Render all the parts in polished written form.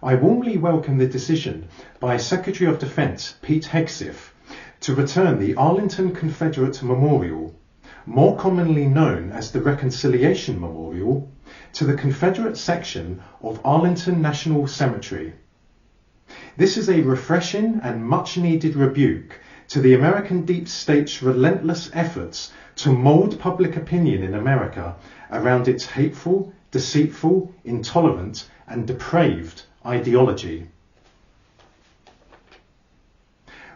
I warmly welcome the decision by Secretary of Defense Pete Hegseth to return the Arlington Confederate Memorial, more commonly known as the Reconciliation Memorial, to the Confederate section of Arlington National Cemetery. This is a refreshing and much-needed rebuke to the American deep state's relentless efforts to mould public opinion in America around its hateful, deceitful, intolerant, and depraved ideology.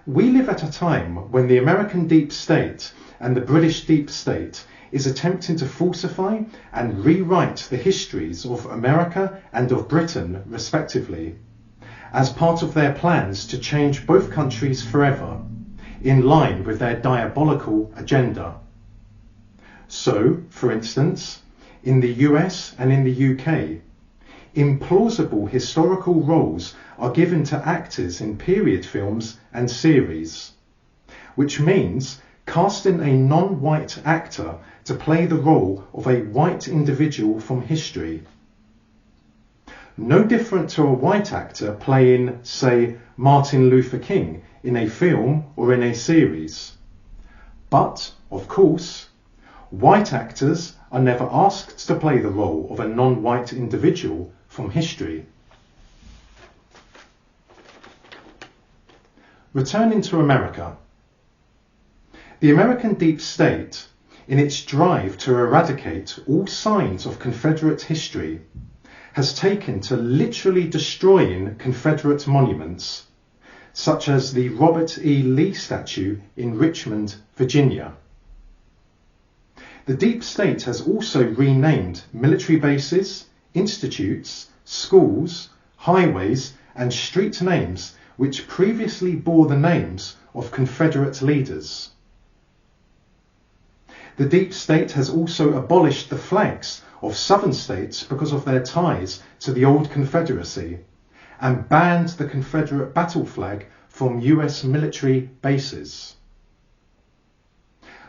We live at a time when the American deep state and the British deep state is attempting to falsify and rewrite the histories of America and of Britain, respectively, as part of their plans to change both countries forever, in line with their diabolical agenda. So, for instance, in the US and in the UK, implausible historical roles are given to actors in period films and series, which means casting a non-white actor to play the role of a white individual from history. No different to a white actor playing, say, Martin Luther King in a film or in a series. But, of course, white actors are never asked to play the role of a non-white individual from history. Returning to America. The American deep state, in its drive to eradicate all signs of Confederate history, has taken to literally destroying Confederate monuments, such as the Robert E. Lee statue in Richmond, Virginia. The deep state has also renamed military bases, institutes, schools, highways, and street names which previously bore the names of Confederate leaders. The deep state has also abolished the flags of southern states because of their ties to the old Confederacy, and banned the Confederate battle flag from US military bases.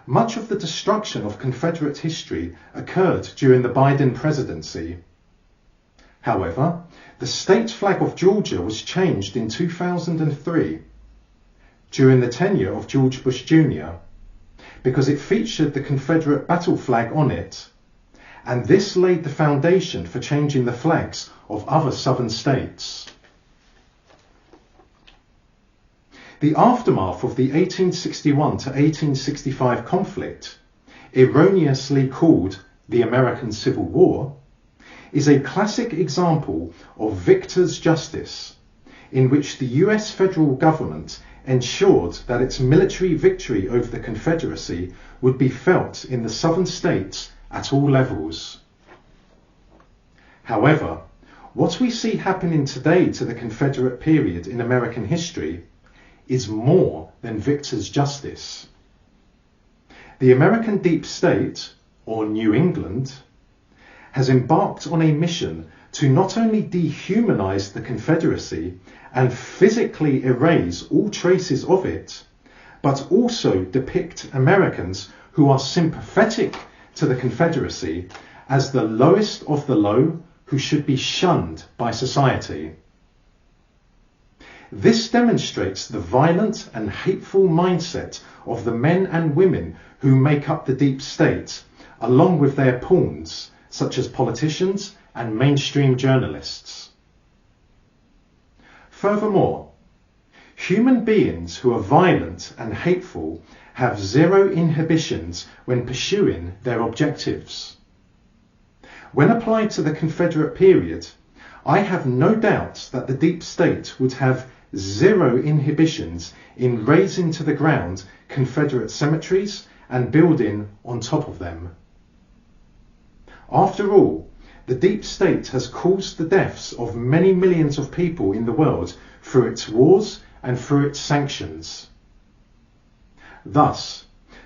Much of the destruction of Confederate history occurred during the Biden presidency. However, the state flag of Georgia was changed in 2003, during the tenure of George Bush Jr., because it featured the Confederate battle flag on it, and this laid the foundation for changing the flags of other southern states. The aftermath of the 1861 to 1865 conflict, erroneously called the American Civil War, is a classic example of victor's justice, in which the US federal government ensured that its military victory over the Confederacy would be felt in the southern states at all levels. However, what we see happening today to the Confederate period in American history is more than victor's justice. The American deep state, or New England, has embarked on a mission to not only dehumanize the Confederacy and physically erase all traces of it, but also depict Americans who are sympathetic to the Confederacy as the lowest of the low who should be shunned by society. This demonstrates the violent and hateful mindset of the men and women who make up the deep state, along with their pawns, such as politicians and mainstream journalists. Furthermore, human beings who are violent and hateful have zero inhibitions when pursuing their objectives. When applied to the Confederate period, I have no doubt that the deep state would have zero inhibitions in razing to the ground Confederate cemeteries and building on top of them. After all, the deep state has caused the deaths of many millions of people in the world through its wars and through its sanctions. Thus,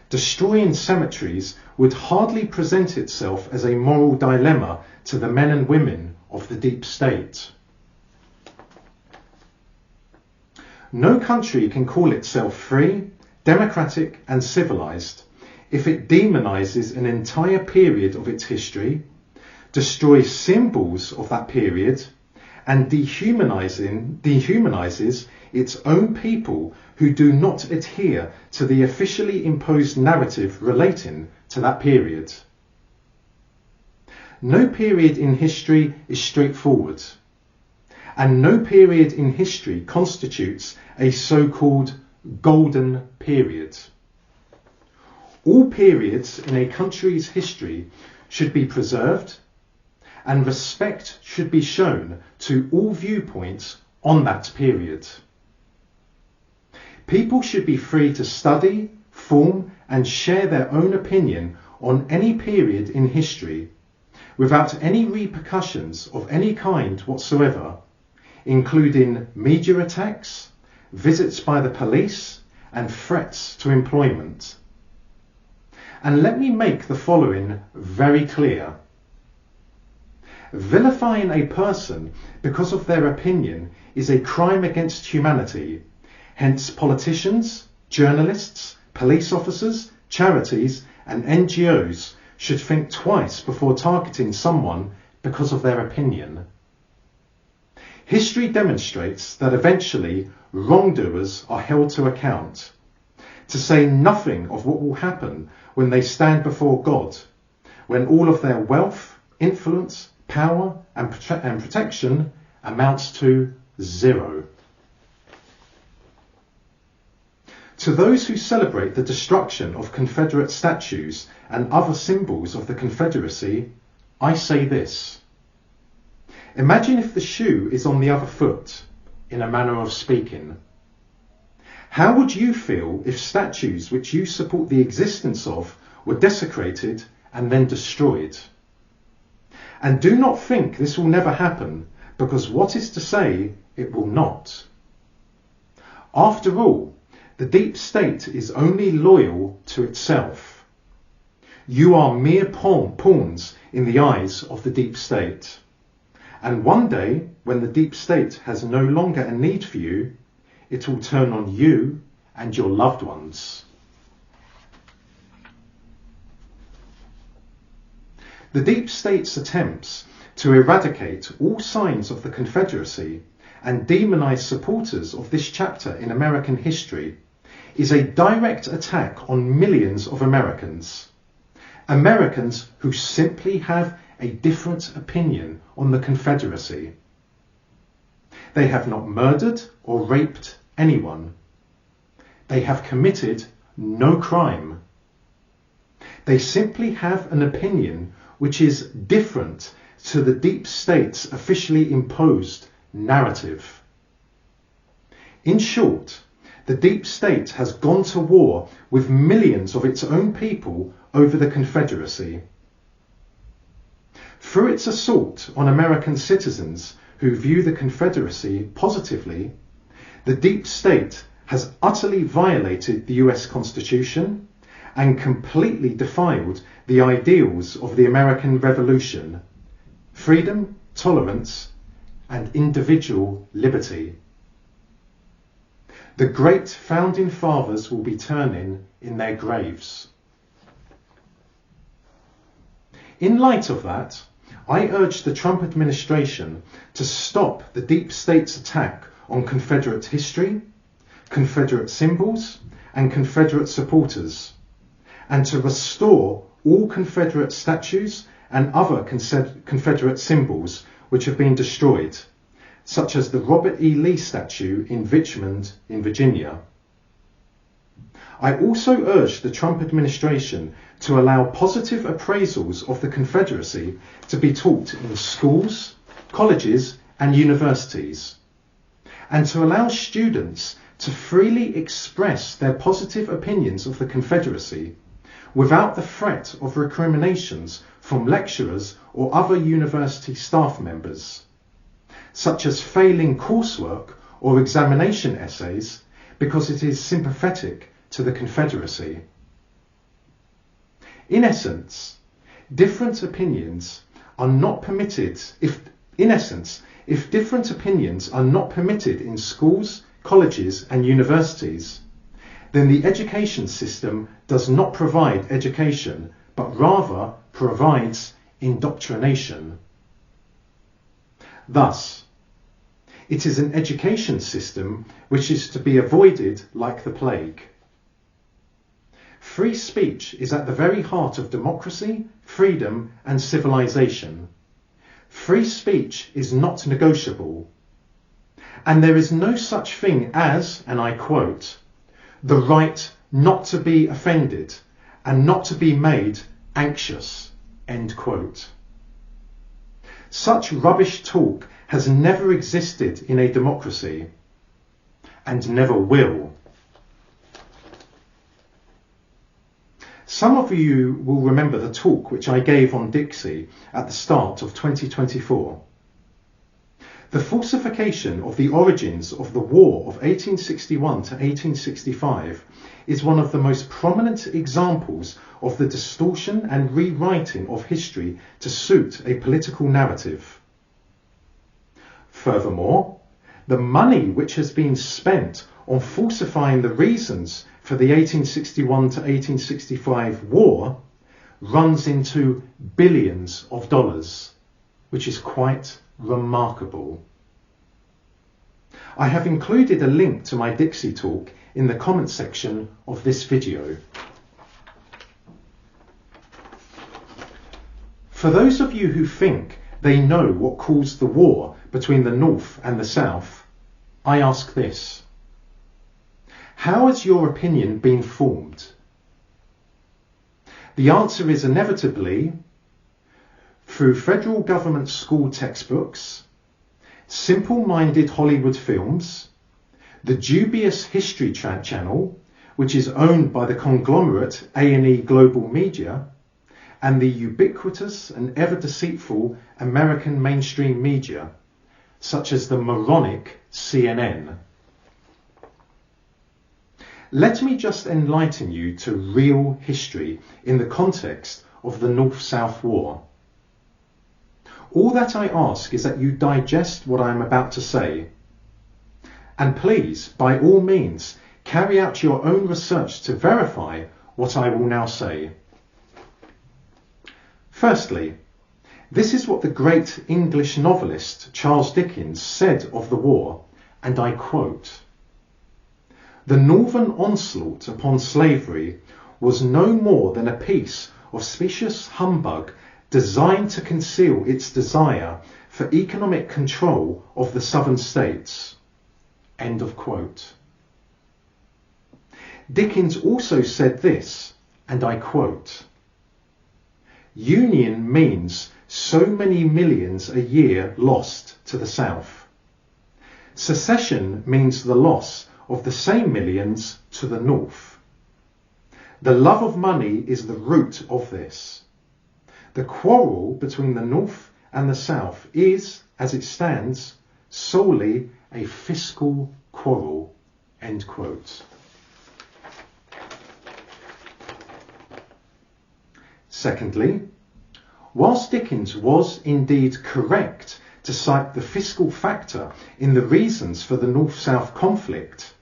destroying cemeteries would hardly present itself as a moral dilemma to the men and women of the deep state. No country can call itself free, democratic, and civilized if it demonizes an entire period of its history, destroys symbols of that period, and dehumanizes its own people who do not adhere to the officially imposed narrative relating to that period. No period in history is straightforward, and no period in history constitutes a so-called golden period. All periods in a country's history should be preserved, and respect should be shown to all viewpoints on that period. People should be free to study, form, and share their own opinion on any period in history without any repercussions of any kind whatsoever, including media attacks, visits by the police, and threats to employment. And let me make the following very clear. Vilifying a person because of their opinion is a crime against humanity. Hence, politicians, journalists, police officers, charities, and NGOs should think twice before targeting someone because of their opinion. History demonstrates that eventually wrongdoers are held to account, to say nothing of what will happen when they stand before God, when all of their wealth, influence, power and protection amounts to zero. To those who celebrate the destruction of Confederate statues and other symbols of the Confederacy, I say this. Imagine if the shoe is on the other foot, in a manner of speaking. How would you feel if statues which you support the existence of were desecrated and then destroyed? And do not think this will never happen, because what is to say it will not? After all, the deep state is only loyal to itself. You are mere pawns in the eyes of the deep state. And one day, when the deep state has no longer a need for you, it will turn on you and your loved ones. The deep state's attempts to eradicate all signs of the Confederacy and demonize supporters of this chapter in American history is a direct attack on millions of Americans. Americans who simply have a different opinion on the Confederacy. They have not murdered or raped anyone. They have committed no crime. They simply have an opinion which is different to the deep state's officially imposed narrative. In short, the deep state has gone to war with millions of its own people over the Confederacy. Through its assault on American citizens who view the Confederacy positively, the deep state has utterly violated the US Constitution and completely defiled the ideals of the American Revolution: freedom, tolerance, and individual liberty. The great founding fathers will be turning in their graves. In light of that, I urge the Trump administration to stop the deep state's attack on Confederate history, Confederate symbols, and Confederate supporters, and to restore all Confederate statues and other Confederate symbols which have been destroyed, such as the Robert E. Lee statue in Richmond in Virginia. I also urge the Trump administration to allow positive appraisals of the Confederacy to be taught in schools, colleges, and universities, and to allow students to freely express their positive opinions of the Confederacy without the threat of recriminations from lecturers or other university staff members, such as failing coursework or examination essays because it is sympathetic to the Confederacy. In essence, different opinions are not permitted if different opinions are not permitted in schools, colleges and universities, then the education system does not provide education, but rather provides indoctrination. Thus, It is an education system which is to be avoided like the plague. Free speech is at the very heart of democracy, freedom and civilization. Free speech is not negotiable. And there is no such thing as, and I quote, the right not to be offended and not to be made anxious, end quote. Such rubbish talk has never existed in a democracy and never will. Some of you will remember the talk which I gave on Dixie at the start of 2024. The falsification of the origins of the war of 1861 to 1865 is one of the most prominent examples of the distortion and rewriting of history to suit a political narrative. Furthermore, the money which has been spent on falsifying the reasons for the 1861 to 1865 war runs into billions of dollars, which is quite remarkable. I have included a link to my Dixie talk in the comment section of this video. For those of you who think they know what caused the war between the North and the South, I ask this. How has your opinion been formed? The answer is inevitably through federal government school textbooks, simple-minded Hollywood films, the dubious History Channel, which is owned by the conglomerate A&E Global Media, and the ubiquitous and ever-deceitful American mainstream media, such as the moronic CNN. Let me just enlighten you to real history in the context of the North-South War. All that I ask is that you digest what I am about to say. And please, by all means, carry out your own research to verify what I will now say. Firstly, this is what the great English novelist Charles Dickens said of the war, and I quote, "The northern onslaught upon slavery was no more than a piece of specious humbug designed to conceal its desire for economic control of the southern states." End of quote. Dickens also said this, and I quote, "Union means so many millions a year lost to the South. Secession means the loss of the same millions to the North. The love of money is the root of this. The quarrel between the North and the South is, as it stands, solely a fiscal quarrel." End quote. Secondly, whilst Dickens was indeed correct to cite the fiscal factor in the reasons for the North-South conflict,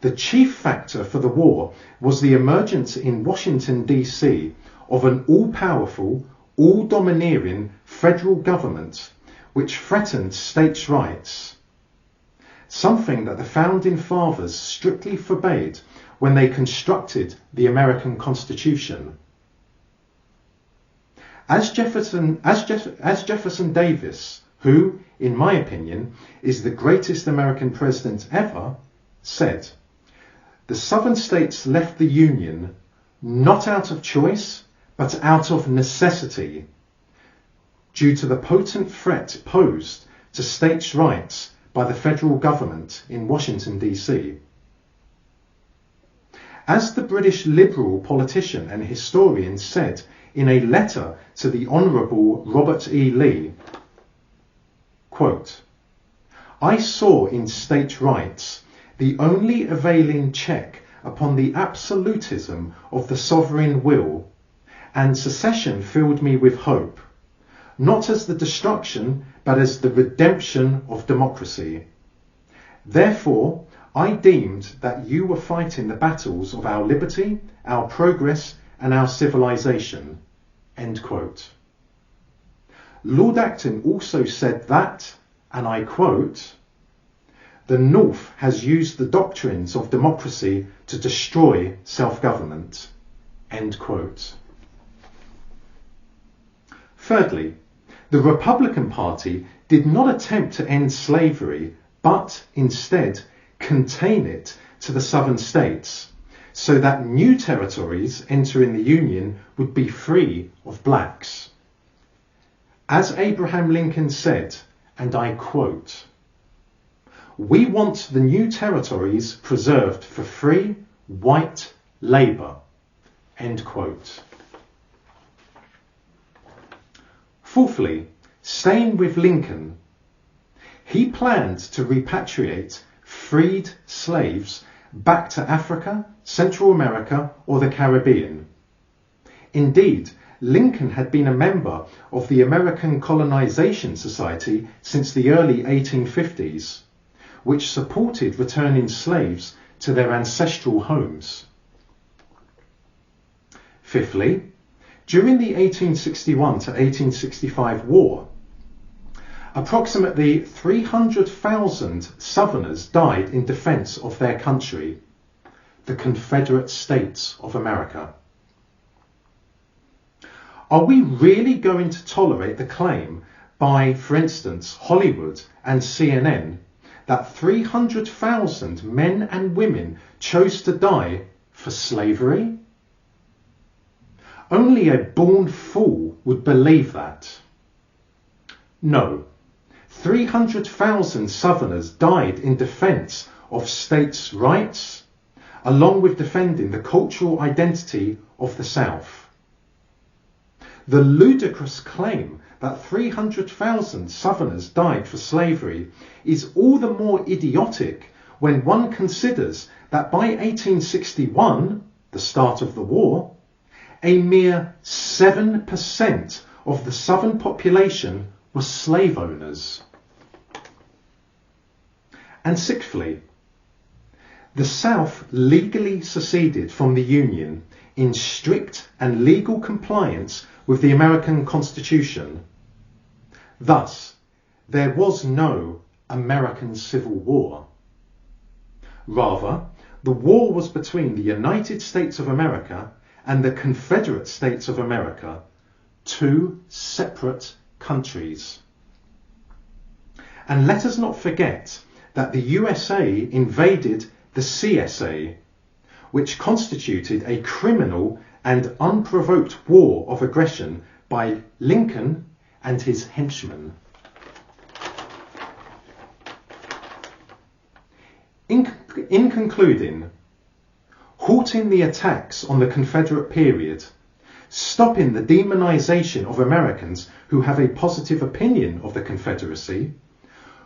the chief factor for the war was the emergence in Washington, D.C. of an all-powerful, all-domineering federal government which threatened states' rights, something that the Founding Fathers strictly forbade when they constructed the American Constitution. As Jefferson Davis, who, in my opinion, is the greatest American president ever, said, "The Southern states left the Union not out of choice, but out of necessity, due to the potent threat posed to states' rights by the federal government in Washington, D.C. As the British Liberal politician and historian said in a letter to the Honourable Robert E. Lee, quote, "I saw in state rights the only availing check upon the absolutism of the sovereign will, and secession filled me with hope, not as the destruction, but as the redemption of democracy. Therefore, I deemed that you were fighting the battles of our liberty, our progress, and our civilization." End quote. Lord Acton also said that, and I quote, the North has used the doctrines of democracy to destroy self-government. End quote. Thirdly, the Republican Party did not attempt to end slavery, but instead contain it to the southern states, so that new territories entering the Union would be free of blacks. As Abraham Lincoln said, and I quote, "We want the new territories preserved for free, white labour." End quote. Fourthly, staying with Lincoln, he planned to repatriate freed slaves back to Africa, Central America, or the Caribbean. Indeed, Lincoln had been a member of the American Colonization Society since the early 1850s, which supported returning slaves to their ancestral homes. Fifthly, during the 1861 to 1865 war, approximately 300,000 Southerners died in defence of their country, the Confederate States of America. Are we really going to tolerate the claim by, for instance, Hollywood and CNN that 300,000 men and women chose to die for slavery? Only a born fool would believe that. No, 300,000 Southerners died in defence of states' rights, along with defending the cultural identity of the South. The ludicrous claim that 300,000 Southerners died for slavery is all the more idiotic when one considers that by 1861, the start of the war, a mere 7% of the Southern population were slave owners. And sixthly, the South legally seceded from the Union in strict and legal compliance with the American Constitution. Thus, there was no American Civil War. Rather, the war was between the United States of America and the Confederate States of America, two separate countries. And let us not forget that the USA invaded the CSA, which constituted a criminal and unprovoked war of aggression by Lincoln and his henchmen. In concluding, halting the attacks on the Confederate period, stopping the demonization of Americans who have a positive opinion of the Confederacy,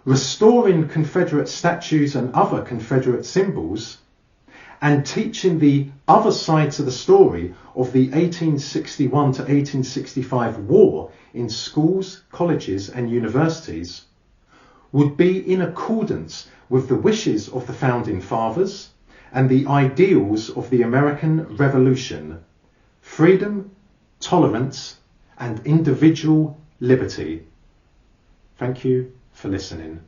restoring Confederate statues and other Confederate symbols, and teaching the other sides of the story of the 1861 to 1865 war in schools, colleges and universities would be in accordance with the wishes of the Founding Fathers and the ideals of the American Revolution: freedom, tolerance and individual liberty. Thank you for listening.